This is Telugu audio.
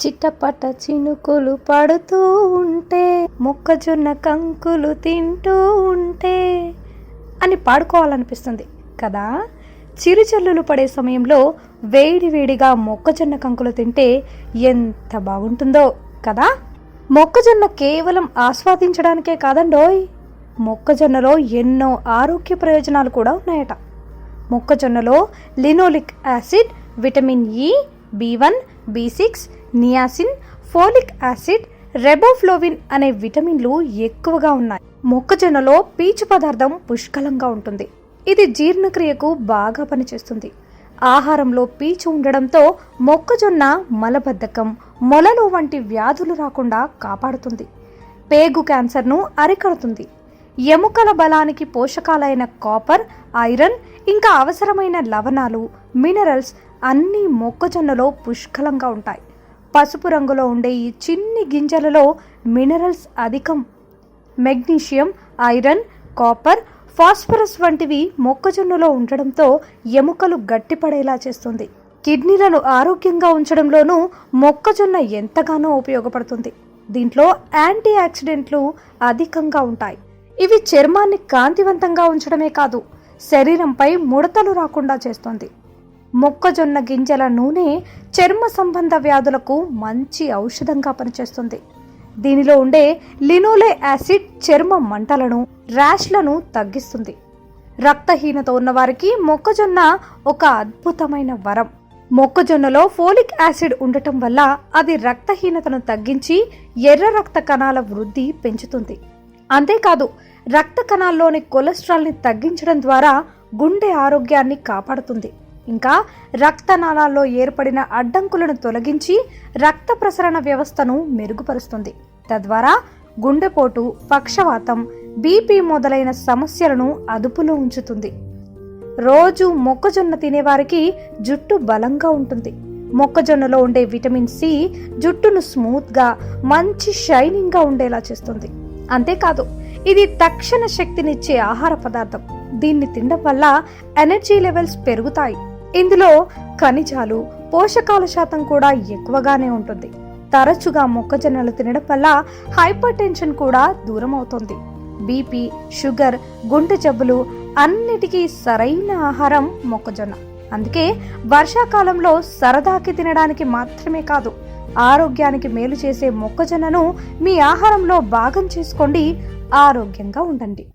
చిట్టపట చినుకులు పడుతూ ఉంటే మొక్కజొన్న కంకులు తింటూ ఉంటే అని పాడుకోవాలనిపిస్తుంది కదా. చిరుజల్లులు పడే సమయంలో వేడివేడిగా మొక్కజొన్న కంకులు తింటే ఎంత బాగుంటుందో కదా. మొక్కజొన్న కేవలం ఆస్వాదించడానికే కాదండోయ్, మొక్కజొన్నలో ఎన్నో ఆరోగ్య ప్రయోజనాలు కూడా ఉన్నాయట. మొక్కజొన్నలో linoleic acid, vitamin E, B1, B6, niacin, folic acid, రెబోఫ్లోవిన్ అనే విటమిన్లు ఎక్కువగా ఉన్నాయి. మొక్కజొన్నలో పీచు పదార్థం పుష్కలంగా ఉంటుంది. ఇది జీర్ణక్రియకు బాగా పనిచేస్తుంది. ఆహారంలో పీచు ఉండడంతో మొక్కజొన్న మలబద్ధకం, మొలలు వంటి వ్యాధులు రాకుండా కాపాడుతుంది. పేగు క్యాన్సర్ను అరికడుతుంది. ఎముకల బలానికి పోషకాలైన కాపర్, ఐరన్, ఇంకా అవసరమైన లవణాలు, మినరల్స్ అన్నీ మొక్కజొన్నలో పుష్కలంగా ఉంటాయి. పసుపు రంగులో ఉండే ఈ చిన్ని గింజలలో మినరల్స్ అధికం. మెగ్నీషియం, ఐరన్, కాపర్, ఫాస్ఫరస్ వంటివి మొక్కజొన్నలో ఉండడంతో ఎముకలు గట్టిపడేలా చేస్తుంది. కిడ్నీలను ఆరోగ్యంగా ఉంచడంలోనూ మొక్కజొన్న ఎంతగానో ఉపయోగపడుతుంది. దీంట్లో యాంటీ ఆక్సిడెంట్లు అధికంగా ఉంటాయి. ఇవి చర్మాన్ని కాంతివంతంగా ఉంచడమే కాదు, శరీరంపై ముడతలు రాకుండా చేస్తుంది. మొక్కజొన్న గింజల నూనె చర్మ సంబంధ వ్యాధులకు మంచి ఔషధంగా పనిచేస్తుంది. దీనిలో ఉండే లినోలే యాసిడ్ చర్మ మంటలను, ర్యాష్లను తగ్గిస్తుంది. రక్తహీనత ఉన్నవారికి మొక్కజొన్న ఒక అద్భుతమైన వరం. మొక్కజొన్నలో ఫోలిక్ యాసిడ్ ఉండటం వల్ల అది రక్తహీనతను తగ్గించి ఎర్ర రక్త కణాల వృద్ధి పెంచుతుంది. అంతేకాదు, రక్త కణాల్లోని కొలెస్ట్రాల్ని తగ్గించడం ద్వారా గుండె ఆరోగ్యాన్ని కాపాడుతుంది. ఇంకా రక్తనాళాల్లో ఏర్పడిన అడ్డంకులను తొలగించి రక్త ప్రసరణ వ్యవస్థను మెరుగుపరుస్తుంది. తద్వారా గుండెపోటు, పక్షవాతం, బీపీ మొదలైన సమస్యలను అదుపులో ఉంచుతుంది. రోజు మొక్కజొన్న తినేవారికి జుట్టు బలంగా ఉంటుంది. మొక్కజొన్నలో ఉండే విటమిన్ సి జుట్టును స్మూత్గా, మంచి షైనింగ్గా ఉండేలా చేస్తుంది. అంతేకాదు, ఇది తక్షణ శక్తినిచ్చే ఆహార పదార్థం. దీన్ని తినడం వల్ల ఎనర్జీ లెవెల్స్ పెరుగుతాయి. ఇందులో ఖనిజాలు, పోషకాల శాతం కూడా ఎక్కువగానే ఉంటుంది. తరచుగా మొక్కజొన్నలు తినడం వల్ల హైపర్ టెన్షన్ కూడా దూరం అవుతుంది. బీపీ, షుగర్, గుండె జబ్బులు అన్నిటికీ సరైన ఆహారం మొక్కజొన్న. అందుకే వర్షాకాలంలో సరదాకి తినడానికి మాత్రమే కాదు, ఆరోగ్యానికి మేలు చేసే మొక్కజొన్నను మీ ఆహారంలో భాగం చేసుకోండి. ఆరోగ్యంగా ఉండండి.